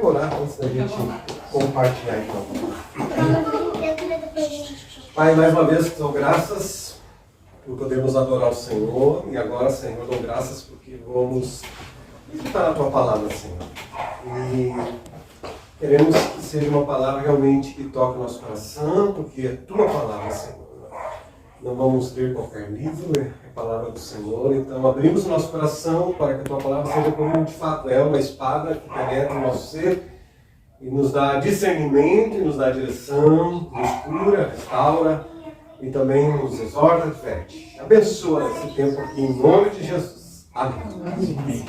Vou orar antes da gente compartilhar então. Pai, mais uma vez te dou graças por podermos adorar o Senhor. E agora, Senhor, dou graças porque vamos meditar na Tua palavra, Senhor. E queremos que seja uma palavra realmente que toque o nosso coração, porque é Tua palavra, Senhor. Não vamos ler qualquer livro, é a palavra do Senhor. Então abrimos o nosso coração para que a Tua palavra seja como de fato é uma espada que penetra o nosso ser e nos dá discernimento, e nos dá direção, nos cura, restaura e também nos exorta e diverte. Abençoa esse tempo aqui em nome de Jesus. Amém.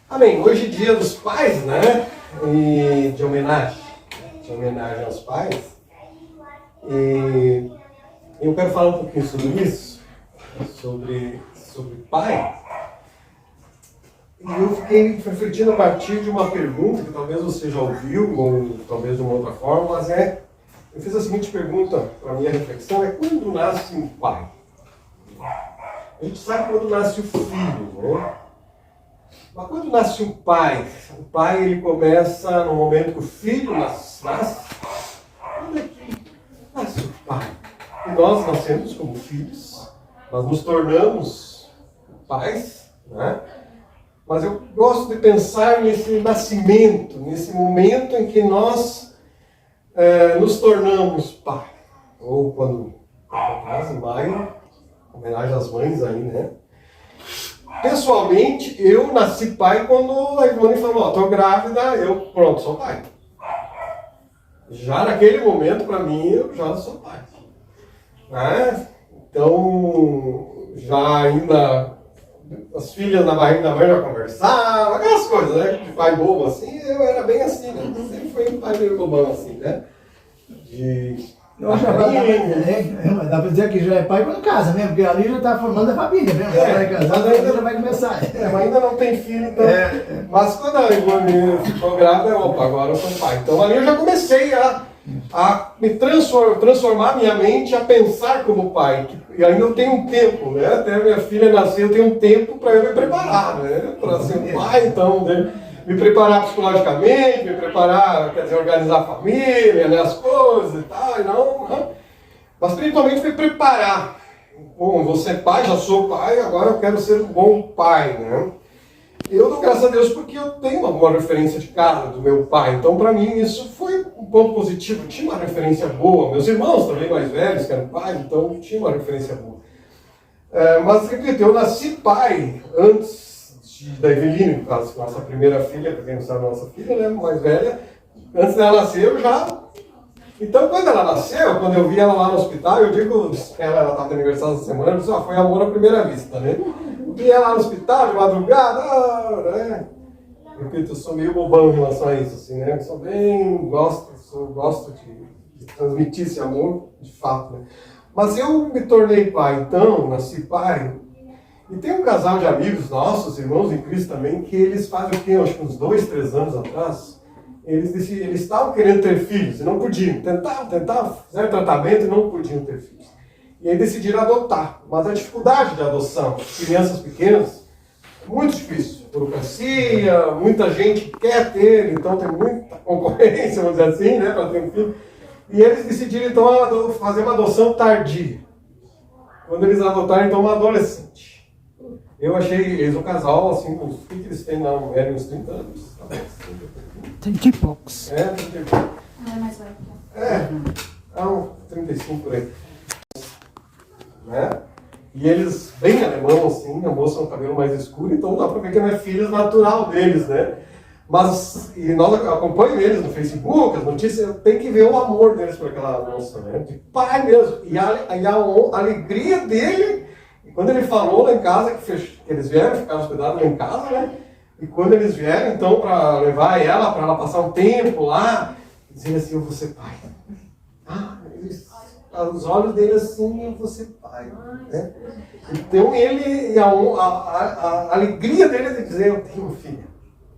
Amém. Hoje é dia dos pais, né? E de homenagem aos pais. E eu quero falar um pouquinho sobre isso, sobre pai. E eu fiquei refletindo a partir de uma pergunta que talvez você já ouviu, ou talvez de uma outra forma, mas eu fiz a seguinte pergunta para a minha reflexão, quando nasce um pai? A gente sabe quando nasce o filho, né? Mas quando nasce um pai? O pai ele começa no momento que o filho nasce. Quando é que nasce o pai? E nós nascemos como filhos, nós nos tornamos pais, né? Mas eu gosto de pensar nesse nascimento, nesse momento em que nós nos tornamos pai. Ou quando em maio, homenagem às mães aí, né? Pessoalmente, eu nasci pai quando a Ivone falou, tô grávida, pronto, sou pai. Já naquele momento, para mim, eu já sou pai. Né? Então, já ainda as filhas na barriga da mãe já conversavam, aquelas coisas, né? De pai bobo assim, eu era bem assim, né? Sempre foi um pai meio bobão assim, né? Dá pra dizer que já é pai quando casa mesmo, porque ali já tá formando a família mesmo. Vai casar, mas ainda já vai começar. Mas ainda não tem filho, então. Mas quando a Ivone ficou grávida, agora eu sou pai. Então ali eu já comecei a me transformar minha mente a pensar como pai. E ainda eu tenho um tempo, né? Até minha filha nascer, eu tenho um tempo para eu me preparar, né? Para ser um pai, então, né? Me preparar psicologicamente, me preparar, quer dizer, organizar a família, né? As coisas e tal, e não. Mas principalmente me preparar. Bom, vou ser pai, já sou pai, agora eu quero ser um bom pai, né? Eu dou graças a Deus porque eu tenho uma boa referência de casa do meu pai. Então, para mim, isso foi um ponto positivo. Eu tinha uma referência boa. Meus irmãos também mais velhos, que eram pais, então tinha uma referência boa. Mas, repito, eu nasci pai antes da Eveline, no caso, nossa primeira filha, para quem não sabe, nossa filha, né, mais velha. Antes dela nascer, eu já... Então, quando ela nasceu, quando eu vi ela lá no hospital, eu digo, ela estava de aniversário essa semana, eu disse, foi amor à primeira vista, né? Vi ela lá no hospital, de madrugada, né? Repito, eu sou meio bobão em relação a isso, assim, né? Eu sou bem, gosto de transmitir esse amor, de fato, né? Mas eu me tornei pai, então, nasci pai, e tem um casal de amigos nossos, irmãos em Cristo também, que eles fazem o quê? Acho que uns 2, 3 anos atrás, eles estavam querendo ter filhos e não podiam. Tentavam, fizeram tratamento e não podiam ter filhos. E aí decidiram adotar. Mas a dificuldade de adoção de crianças pequenas é muito difícil. Burocracia, muita gente quer ter, então tem muita concorrência, vamos dizer assim, né, para ter um filho. E eles decidiram, então, fazer uma adoção tardia. Quando eles adotaram, então, uma adolescente. Eu achei eles um casal, assim, o que eles têm na mulher, uns 30 anos. 30 e poucos. 30 e poucos. Não é mais velho. 35 por aí. Né? E eles, bem alemão, assim, a moça com o cabelo mais escuro, então dá pra ver que não é filho natural deles, né? Mas, e nós acompanhamos eles no Facebook, as notícias, tem que ver o amor deles por aquela moça, né? De pai mesmo. E a alegria dele, quando ele falou lá em casa, que eles vieram ficar hospedados lá em casa, né? E quando eles vieram, então, para levar ela, para ela passar um tempo lá, dizendo assim, eu vou ser pai. Os olhos dele assim, eu vou ser pai. Né? Então ele, a alegria dele é de dizer, eu tenho uma filha.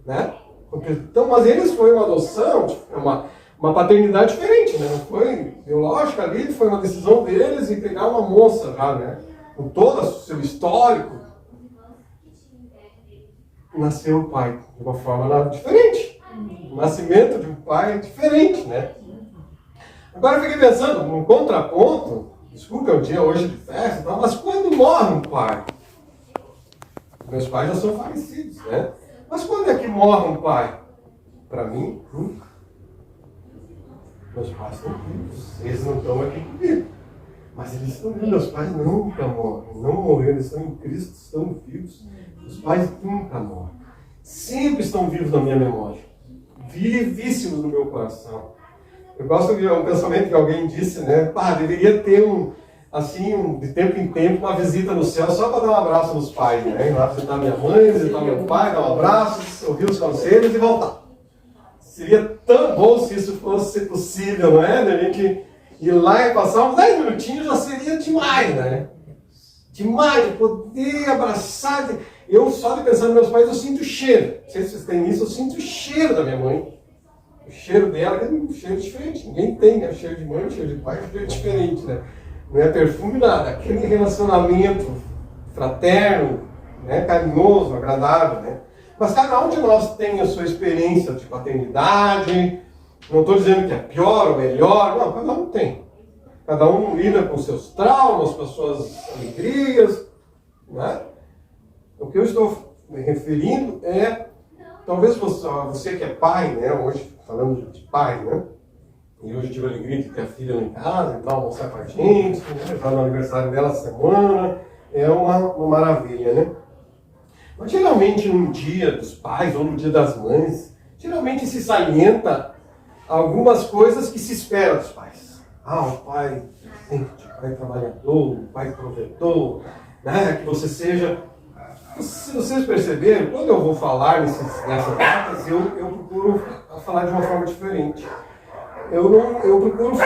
Né? Então, mas eles foi uma adoção, uma paternidade diferente, né? Não foi biológica ali, foi uma decisão deles em pegar uma moça já, né? Com todo o seu histórico. Nasceu o pai de uma forma diferente. O nascimento de um pai é diferente, né? Agora eu fiquei pensando, num contraponto, desculpa, é um dia hoje de festa, tá? Mas quando morre um pai? Meus pais já são falecidos, né? Mas quando é que morre um pai? Para mim, nunca. Meus pais estão vivos, eles não estão aqui comigo. Mas eles estão vivos, meus pais nunca morrem, não morreram, eles estão em Cristo, estão vivos. Os pais nunca morrem. Sempre estão vivos na minha memória. Vivíssimos no meu coração. Eu gosto de um pensamento que alguém disse, né? Deveria ter de tempo em tempo, uma visita no céu só para dar um abraço nos pais, né? Ir lá visitar minha mãe, visitar meu pai, dar um abraço, ouvir os conselhos e voltar. Seria tão bom se isso fosse possível, não é? A gente ir lá e passar uns 10 minutinhos já seria demais, né? Demais, de poder abraçar. Eu, só de pensar nos meus pais, eu sinto o cheiro. Não sei se vocês têm isso, eu sinto o cheiro da minha mãe. O cheiro dela é um cheiro diferente. Ninguém tem, né? O cheiro de mãe, o cheiro de pai é um cheiro diferente, né? Não é perfume, nada. Aquele relacionamento fraterno, né? Carinhoso, agradável, né? Mas cada um de nós tem a sua experiência de paternidade. Não estou dizendo que é pior ou melhor. Não, cada um tem. Cada um lida com seus traumas, com as suas alegrias, né? O que eu estou me referindo é, talvez você que é pai, né? Hoje, falando de pai, né? E hoje tive a alegria de ter a filha lá em casa, então almoçar com a gente, né? Já no aniversário dela essa semana, é uma maravilha, né? Mas geralmente no dia dos pais ou no dia das mães, geralmente se salienta algumas coisas que se espera dos pais. O pai presente, o pai trabalhador, o pai provedor, né? Que você seja... Se vocês perceberam, quando eu vou falar nessas datas, eu procuro falar de uma forma diferente. Eu procuro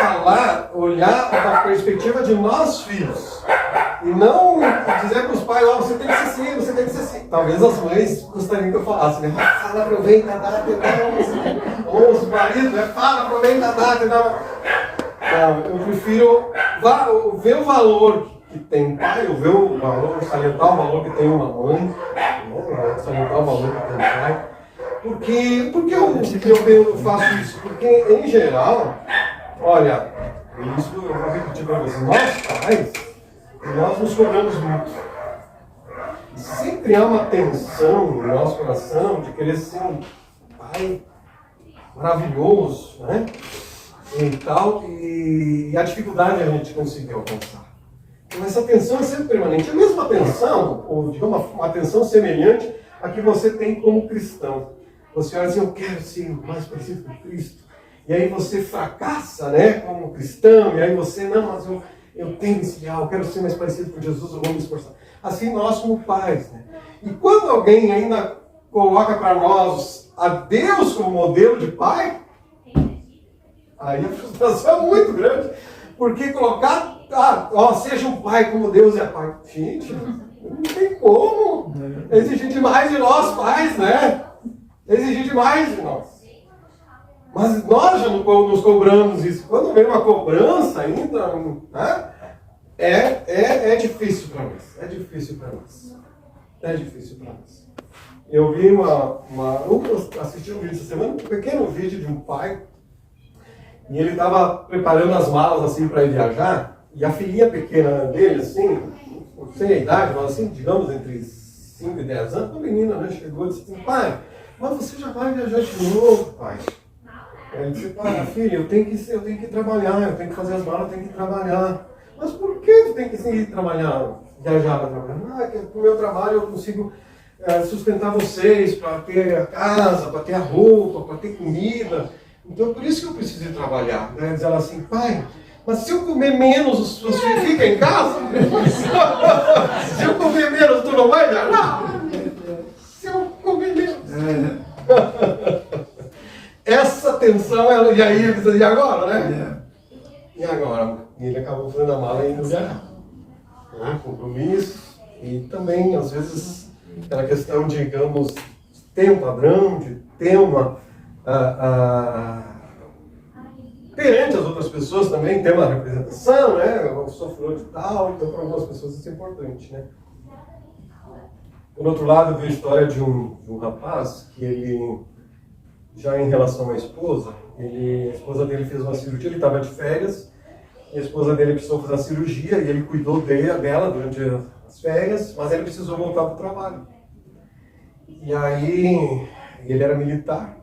olhar da perspectiva de nós filhos. E não dizer para os pais, você tem que ser assim, você tem que ser assim. Talvez as mães gostariam que eu falasse, né? Fala, aproveita a data e dá. Ou os maridos, né? Fala, aproveita a data e dá. Não, eu prefiro ver o valor que tem um pai, salientar o valor que tem uma mãe, né? Salientar o valor que tem um pai. Por que eu faço isso? Porque, em geral, olha, isso eu vou repetir para vocês, nós nos cobramos muito. E sempre há uma tensão no nosso coração de querer ser um pai maravilhoso, né? E tal, e a dificuldade a gente conseguir alcançar. Então essa tensão é sempre permanente. A mesma tensão, ou digamos uma tensão semelhante a que você tem como cristão. Você olha assim, eu quero ser mais parecido com Cristo. E aí você fracassa, né, como cristão, e aí você, não, mas eu tenho esse ideal, eu quero ser mais parecido com Jesus, eu vou me esforçar. Assim nós como pais, né? E quando alguém ainda coloca para nós a Deus como modelo de pai, aí a frustração é muito grande. Porque colocar, seja um pai como Deus é pai. Gente, não tem como. Exigir demais de nós pais, né? Exigir demais de nós. Mas nós já nos cobramos isso. Quando vem uma cobrança ainda, né? É difícil para nós. É difícil para nós. É difícil para nós. Eu vi eu assisti um vídeo essa semana, um pequeno vídeo de um pai, e ele estava preparando as malas assim para ir viajar, e a filhinha pequena dele, assim, não sei a idade, mas assim, digamos entre 5 e 10 anos, uma menina, né, chegou e disse assim, pai, mas você já vai viajar de novo, pai? Ele disse, pai, filha, eu tenho que trabalhar, eu tenho que fazer as malas, eu tenho que trabalhar. Mas por que tu tem que ir trabalhar, viajar para trabalhar? É que com o meu trabalho eu consigo sustentar vocês, para ter a casa, para ter a roupa, para ter comida. Então por isso que eu preciso ir trabalhar. Né? Diz ela assim, pai, mas se eu comer menos, os filhos ficam em casa? Se eu comer menos, tu não vai viajar? Se eu comer menos. Essa tensão, e aí ele diz, e agora, né? E agora? E ele acabou fazendo a mala e indo viajar. Compromisso. E também, às vezes, aquela questão, digamos, de ter um padrão, de ter uma... perante as outras pessoas também, ter uma representação, né? Eu sou fulano de tal, então para algumas pessoas isso é importante, né? Por outro lado, eu vi a história de um rapaz que ele já em relação à esposa, a esposa dele fez uma cirurgia, ele estava de férias, e a esposa dele precisou fazer a cirurgia, e ele cuidou dela durante as férias, mas ele precisou voltar para o trabalho. E aí, ele era militar,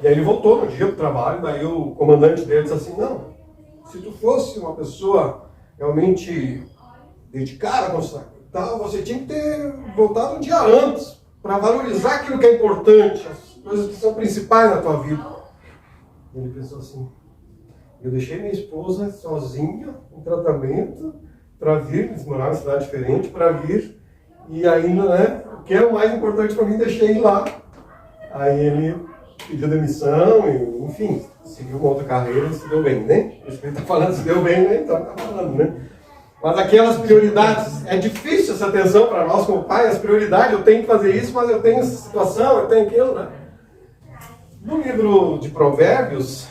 e aí ele voltou no dia para o trabalho, daí o comandante dele disse assim, não, se tu fosse uma pessoa realmente dedicada, tal, você tinha que ter voltado um dia antes, para valorizar aquilo que é importante, as coisas que são principais na tua vida. Ele pensou assim, eu deixei minha esposa sozinha, em tratamento, para vir, eles moravam em uma cidade diferente, para vir, e ainda, né, o que era o mais importante para mim, deixei lá. Aí ele pediu demissão, e, enfim, seguiu uma outra carreira e se deu bem, né? Isso que ele está falando, se deu bem, né? Então está falando, né? Mas aquelas prioridades, é difícil essa atenção para nós como pai, as prioridades, eu tenho que fazer isso, mas eu tenho essa situação, eu tenho aquilo, né? No livro de Provérbios,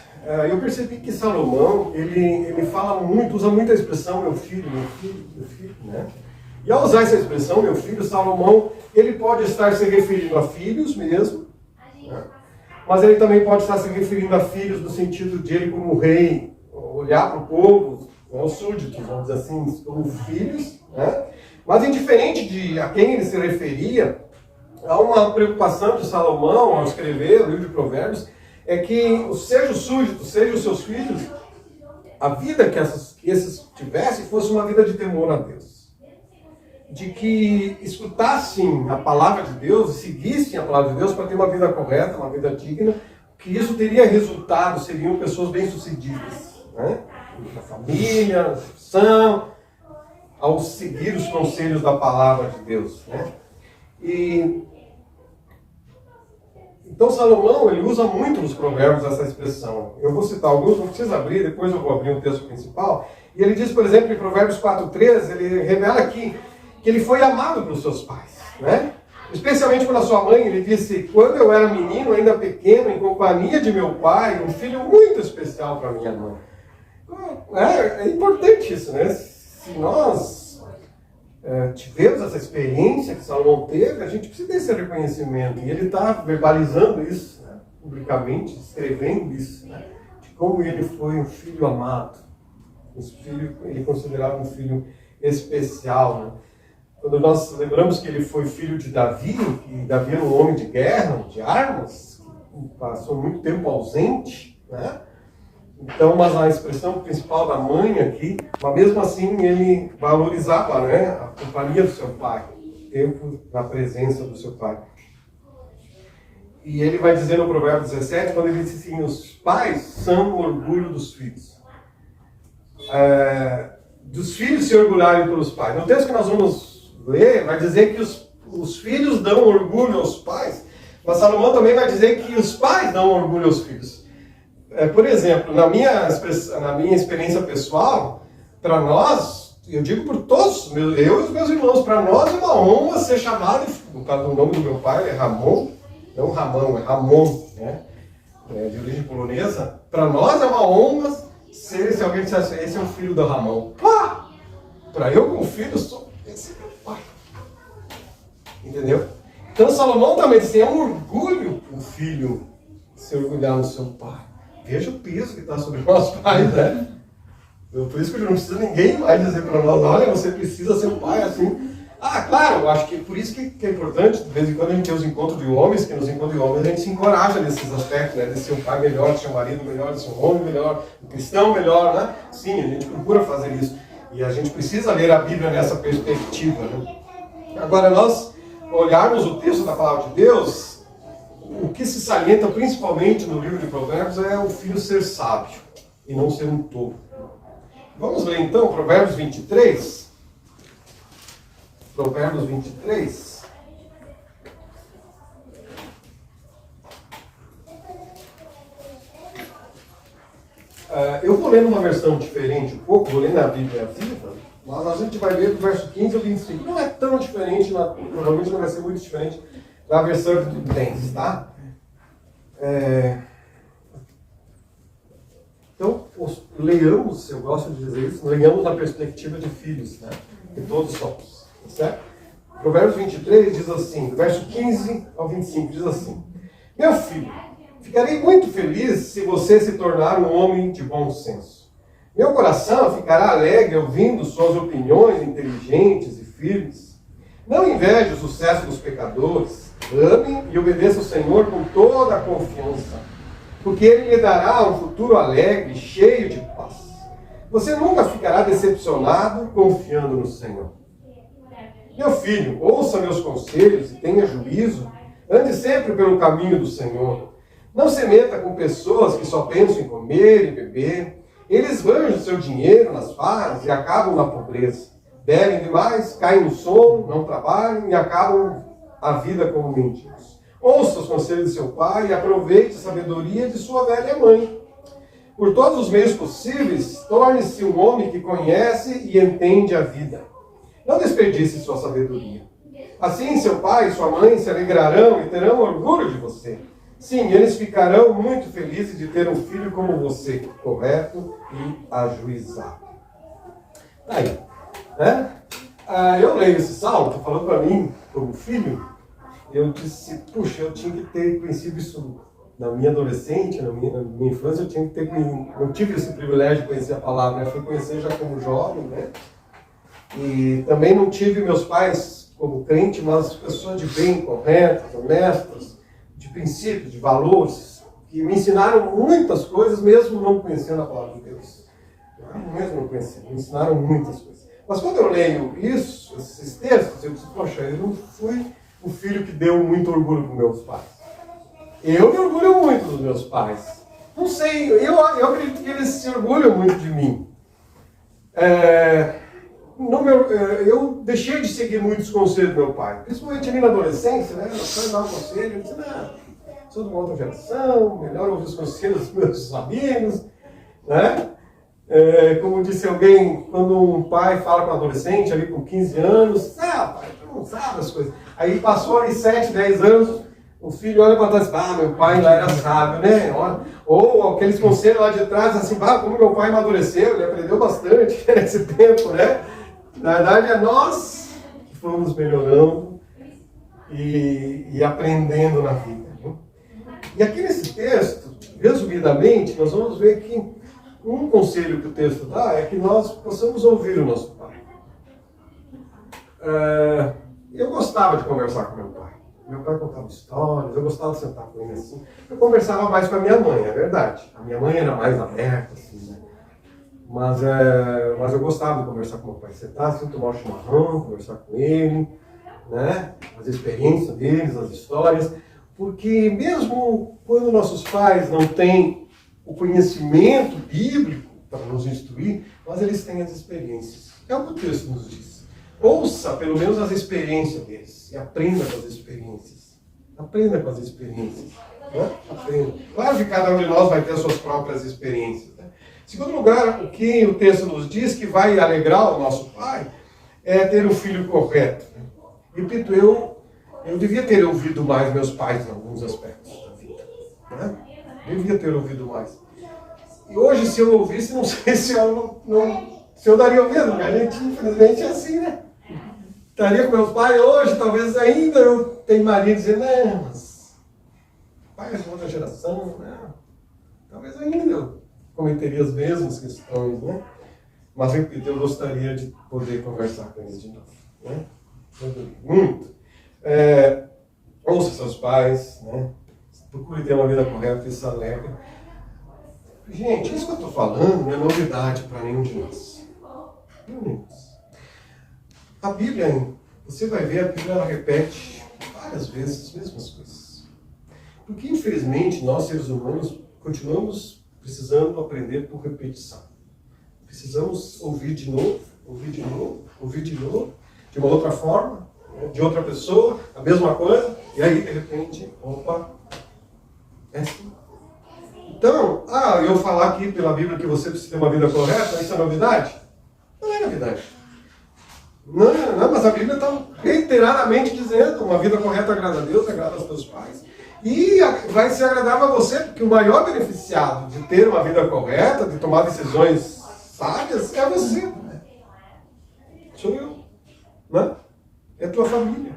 eu percebi que Salomão, ele fala muito, usa muita expressão, meu filho, né? E ao usar essa expressão, meu filho, Salomão, ele pode estar se referindo a filhos mesmo, né? Mas ele também pode estar se referindo a filhos no sentido de ele como rei, olhar para o povo, os súditos, vamos dizer assim, como filhos, né? Mas indiferente de a quem ele se referia, há uma preocupação de Salomão ao escrever o livro de Provérbios, é que seja os súditos, seja os seus filhos, a vida que esses tivessem fosse uma vida de temor a Deus. De que escutassem a palavra de Deus e seguissem a palavra de Deus para ter uma vida correta, uma vida digna, que isso teria resultado, seriam pessoas bem-sucedidas, né? Na família, na profissão, ao seguir os conselhos da palavra de Deus, né? Então Salomão, ele usa muito nos provérbios essa expressão. Eu vou citar alguns, não precisa abrir, depois eu vou abrir o texto principal. E ele diz, por exemplo, em Provérbios 4:13, ele revela aqui que ele foi amado pelos seus pais, né? Especialmente pela sua mãe. Ele disse, quando eu era menino, ainda pequeno, em companhia de meu pai, um filho muito especial para minha mãe. É importante isso, né? Se nós tivemos essa experiência que Salomão teve, a gente precisa desse reconhecimento. E ele está verbalizando isso, né, publicamente, escrevendo isso, né, de como ele foi um filho amado. Esse filho, ele considerava um filho especial. Né? Quando nós lembramos que ele foi filho de Davi, que Davi era um homem de guerra, de armas, que passou muito tempo ausente, né? Então, mas a expressão principal da mãe aqui, mas mesmo assim ele valorizava, né, a companhia do seu pai, o tempo na presença do seu pai. E ele vai dizer no Provérbio 17, quando ele diz assim, os pais são o orgulho dos filhos. Dos filhos se orgulharem pelos pais. No texto que nós vamos ler, vai dizer que os filhos dão orgulho aos pais, mas Salomão também vai dizer que os pais dão orgulho aos filhos. Por exemplo, na minha experiência pessoal, para nós, eu digo por todos, eu e os meus irmãos, para nós é uma honra ser chamado, no caso do nome do meu pai é Ramon, não Ramon, é Ramon, né? De origem polonesa. Para nós é uma honra se alguém dissesse, esse é o filho do Ramon. Para eu como filho, esse é meu pai. Entendeu? Então Salomão também disse, é um orgulho o filho se orgulhar no seu pai. Veja o peso que está sobre nós pais, né? Por isso que não precisa ninguém mais dizer para nós, olha, você precisa ser um pai assim. Claro, eu acho que por isso que é importante, de vez em quando a gente tem os encontros de homens, que nos encontros de homens a gente se encoraja nesses aspectos, né? De ser um pai melhor, de ser um marido melhor, de ser um homem melhor, um cristão melhor, né? Sim, a gente procura fazer isso. E a gente precisa ler a Bíblia nessa perspectiva, né? Agora, nós olharmos o texto da palavra de Deus, o que se salienta principalmente no livro de Provérbios é o filho ser sábio e não ser um tolo. Vamos ler então Provérbios 23. Provérbios 23. Eu vou ler numa versão diferente um pouco, vou ler na Bíblia Viva, mas a gente vai ler do verso 15 ao 25. Não é tão diferente, provavelmente não vai ser muito diferente da versão que tu tens, tá? Então, leiamos, eu gosto de dizer isso, leiamos na perspectiva de filhos, né? Que todos somos, certo? Provérbios 23 diz assim, do verso 15 ao 25, diz assim, Meu filho, ficarei muito feliz se você se tornar um homem de bom senso. Meu coração ficará alegre ouvindo suas opiniões inteligentes e firmes. Não inveje o sucesso dos pecadores. Ame e obedeça ao Senhor com toda a confiança, porque Ele lhe dará um futuro alegre, cheio de paz. Você nunca ficará decepcionado confiando no Senhor. Meu filho, ouça meus conselhos e tenha juízo. Ande sempre pelo caminho do Senhor. Não se meta com pessoas que só pensam em comer e beber. Eles ganham seu dinheiro nas farras e acabam na pobreza. Bebem demais, caem no sono, não trabalham e acabam a vida como mendigos. Ouça os conselhos de seu pai e aproveite a sabedoria de sua velha mãe. Por todos os meios possíveis, torne-se um homem que conhece e entende a vida. Não desperdice sua sabedoria. Assim, seu pai e sua mãe se alegrarão e terão orgulho de você. Sim, eles ficarão muito felizes de ter um filho como você, correto e ajuizado. Aí, né? Eu leio esse salmo, estou falando para mim, como filho, eu disse, puxa, eu tinha que ter conhecido isso na minha adolescente, na minha infância, eu tinha que ter, não tive esse privilégio de conhecer a palavra, né? Fui conhecer já como jovem, né? E também não tive meus pais como crente, mas pessoas de bem, corretas, honestas, de princípios, de valores, que me ensinaram muitas coisas, mesmo não conhecendo a palavra de Deus. Mesmo não conhecendo, me ensinaram muitas coisas. Mas quando eu leio isso, esses textos, eu disse, poxa, eu não fui o filho que deu muito orgulho para meus pais. Eu me orgulho muito dos meus pais. Não sei, eu acredito que eles se orgulham muito de mim. Eu deixei de seguir muitos conselhos do meu pai, principalmente ali na adolescência, né? Meu pai dava um conselho, eu disse, não, sou de uma outra geração, melhor ouvir os conselhos dos meus amigos, né? Como disse alguém, quando um pai fala com um adolescente ali com 15 anos, pai, tu não sabe as coisas. Aí passou ali 7, 10 anos, o filho olha para trás e diz, meu pai lá era sábio, né? Ou aqueles conselhos lá de trás, assim, como meu pai amadureceu, ele aprendeu bastante nesse tempo, né? Na verdade, é nós que fomos melhorando e aprendendo na vida. Né? E aqui nesse texto, resumidamente, nós vamos ver que um conselho que o texto dá é que nós possamos ouvir o nosso pai. Eu gostava de conversar com meu pai. Meu pai contava histórias, eu gostava de sentar com ele assim. Eu conversava mais com a minha mãe, é verdade. A minha mãe era mais aberta, assim, né? Mas eu gostava de conversar com meu pai, sentar assim, tomar um chimarrão, conversar com ele, né? As experiências deles, as histórias, porque mesmo quando nossos pais não têm o conhecimento bíblico para nos instruir, mas eles têm as experiências. É o que o texto nos diz. Ouça pelo menos as experiências deles e aprenda com as experiências. Aprenda com as experiências. Né? Aprenda. Claro que cada um de nós vai ter as suas próprias experiências. Né? Em segundo lugar, o que o texto nos diz que vai alegrar o nosso pai é ter um filho correto. Repito, eu devia ter ouvido mais meus pais em alguns aspectos da vida. Né? Devia ter ouvido mais. E hoje, se eu ouvisse, não sei se eu daria ouvido, porque a gente, infelizmente, é assim, né? Estaria com meus pais hoje, talvez ainda eu teimaria dizendo, não, mas pai é de outra geração, né? Talvez ainda eu cometeria as mesmas questões, né? Mas eu gostaria de poder conversar com eles de novo, né? Muito. Ouça seus pais, né? Procure ter uma vida correta, isso alegra. Gente, isso que eu estou falando não é novidade para nenhum de nós. Nenhum de nós. A Bíblia, você vai ver, a Bíblia ela repete várias vezes as mesmas coisas. Porque, infelizmente, nós, seres humanos, continuamos precisando aprender por repetição. Precisamos ouvir de novo, ouvir de novo, ouvir de novo, de uma outra forma, né? De outra pessoa, a mesma coisa, e aí, de repente, opa, é assim. Então, eu falar aqui pela Bíblia que você precisa ter uma vida correta, isso é novidade? Não é novidade. Não, mas a Bíblia está reiteradamente dizendo uma vida correta agrada a Deus, agrada aos teus pais. E vai ser agradável a você, porque o maior beneficiado de ter uma vida correta, de tomar decisões sábias, é você. Sou eu. Né? É a tua família.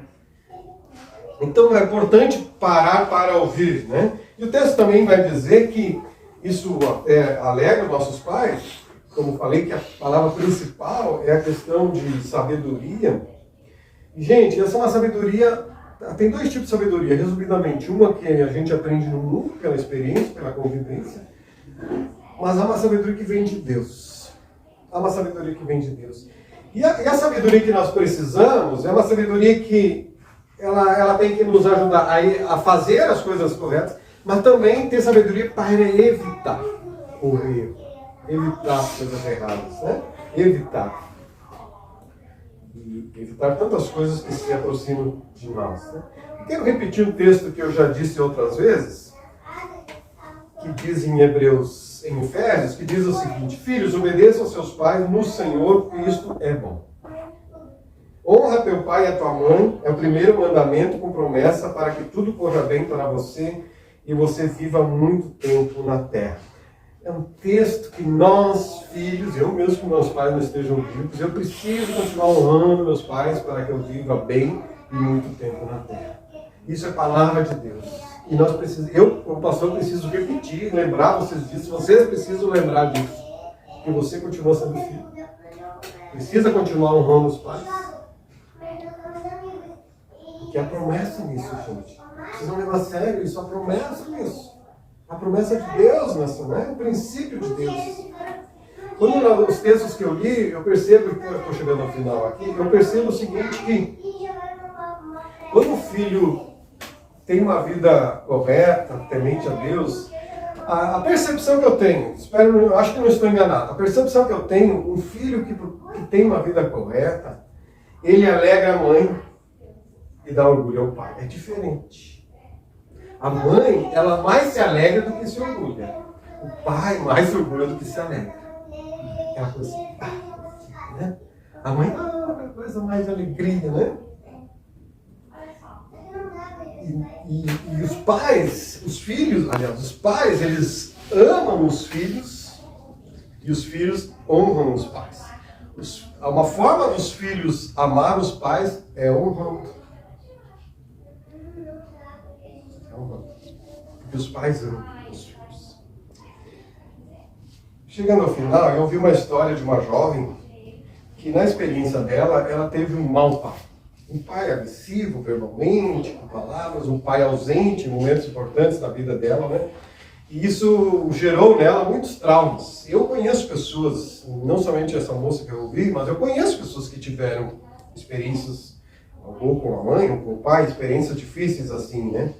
Então é importante parar para ouvir, né? E o texto também vai dizer que isso alegra nossos pais, como falei, que a palavra principal é a questão de sabedoria. E, gente, essa é uma sabedoria, tem dois tipos de sabedoria, resumidamente. Uma que a gente aprende no mundo, pela experiência, pela convivência, mas há uma sabedoria que vem de Deus. Há uma sabedoria que vem de Deus. E a sabedoria que nós precisamos é uma sabedoria que ela tem que nos ajudar a fazer as coisas corretas, mas também ter sabedoria para evitar o erro, evitar coisas erradas, né? Evitar. E evitar tantas coisas que se aproximam de nós. Né? Quero repetir um texto que eu já disse outras vezes, que diz em Efésios, que diz o seguinte: filhos, obedeçam aos seus pais no Senhor, porque isto é bom. Honra teu pai e a tua mãe, é o primeiro mandamento com promessa para que tudo corra bem para você e você viva muito tempo na terra. É um texto que nós, filhos, eu mesmo que meus pais não estejam vivos, eu preciso continuar honrando meus pais para que eu viva bem e muito tempo na terra. Isso é palavra de Deus. E nós precisamos, eu, como pastor, preciso repetir, lembrar vocês disso. Vocês precisam lembrar disso. Que você continua sendo filho. Precisa continuar honrando os pais. Porque há promessa nisso, gente. Precisam levar a sério isso, há promessa nisso. A promessa de Deus nessa, né? O princípio de Deus. Quando os textos que eu li, eu percebo, que eu estou chegando ao final aqui, eu percebo o seguinte, que quando o filho tem uma vida correta, temente a Deus, a percepção que eu tenho, eu acho que não estou enganado, a percepção que eu tenho, um filho que tem uma vida correta, ele alegra a mãe e dá orgulho ao pai. É diferente. A mãe, ela mais se alegra do que se orgulha. O pai mais se orgulha do que se alegra. Aquela coisa assim, né? A mãe, aquela coisa mais de alegria, né? E os pais, os filhos, aliás, os pais, eles amam os filhos e os filhos honram os pais. Uma forma dos filhos amar os pais é honrando. Porque os pais amam os filhos. Chegando ao final, eu ouvi uma história de uma jovem que, na experiência dela, ela teve um mau pai. Um pai agressivo, verbalmente, com palavras, um pai ausente em momentos importantes da vida dela, né? E isso gerou nela muitos traumas. Eu conheço pessoas, não somente essa moça que eu ouvi, mas eu conheço pessoas que tiveram experiências, ou com a mãe, ou com o pai, experiências difíceis assim, né?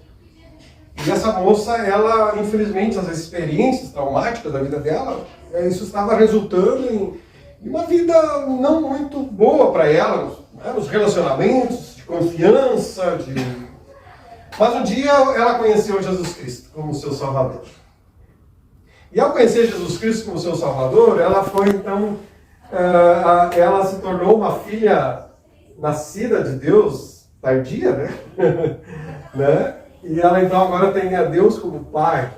E essa moça, ela, infelizmente, as experiências traumáticas da vida dela, isso estava resultando em uma vida não muito boa para ela, né? Nos relacionamentos, de confiança, Mas um dia ela conheceu Jesus Cristo como seu Salvador. E ao conhecer Jesus Cristo como seu Salvador, ela foi então, ela se tornou uma filha nascida de Deus, tardia, né? né? E ela então agora tem a Deus como pai.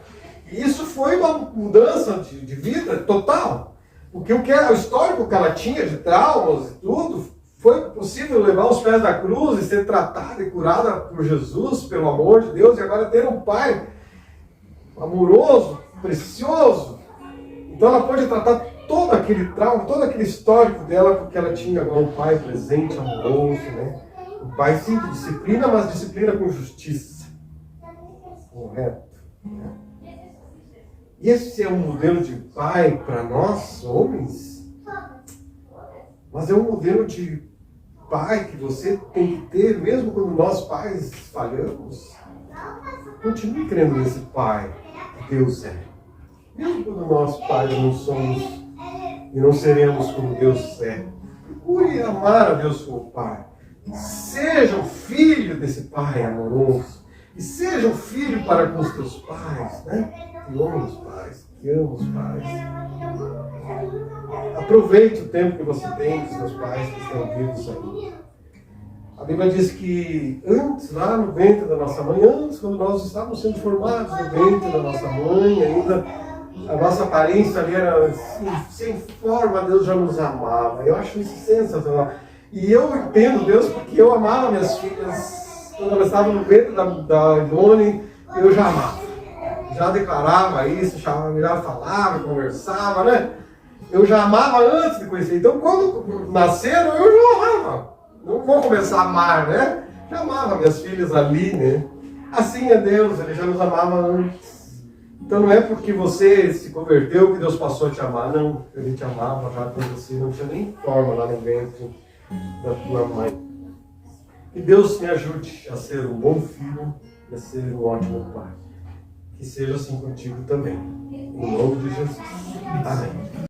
E isso foi uma mudança de vida total. Porque o histórico que ela tinha de traumas e tudo, foi possível levar os pés da cruz e ser tratada e curada por Jesus, pelo amor de Deus, e agora ter um pai amoroso, precioso. Então ela pode tratar todo aquele trauma, todo aquele histórico dela, porque ela tinha agora um pai presente, amoroso, né? Um pai sim de disciplina, mas disciplina com justiça. Correto. Né? E esse é um modelo de pai para nós, homens, mas é um modelo de pai que você tem que ter, mesmo quando nós pais falhamos. Continue crendo nesse pai que Deus é. Mesmo quando nós pais não somos e não seremos como Deus é. Procure amar a Deus como pai. Seja um filho desse pai amoroso. E seja um filho para com os teus pais, né? Que ama os pais, que ama os pais. Aproveite o tempo que você tem com os seus pais que estão vivos aí. A Bíblia diz que antes, lá no ventre da nossa mãe, antes, quando nós estávamos sendo formados no ventre da nossa mãe, ainda a nossa aparência ali era assim, sem forma, Deus já nos amava. Eu acho isso sensacional. E eu entendo Deus porque eu amava minhas filhas Quando ela estava no ventre da Ivone, eu já amava. Já declarava isso, já falava, conversava, né? Eu já amava antes de conhecer. Então, quando nasceram, eu já amava. Não vou começar a amar, né? Já amava minhas filhas ali, né? Assim é Deus, Ele já nos amava antes. Então, não é porque você se converteu que Deus passou a te amar. Não, Ele te amava já quando você não tinha nem forma lá no ventre da tua mãe. Que Deus me ajude a ser um bom filho e a ser um ótimo pai. Que seja assim contigo também. Em nome de Jesus. Amém.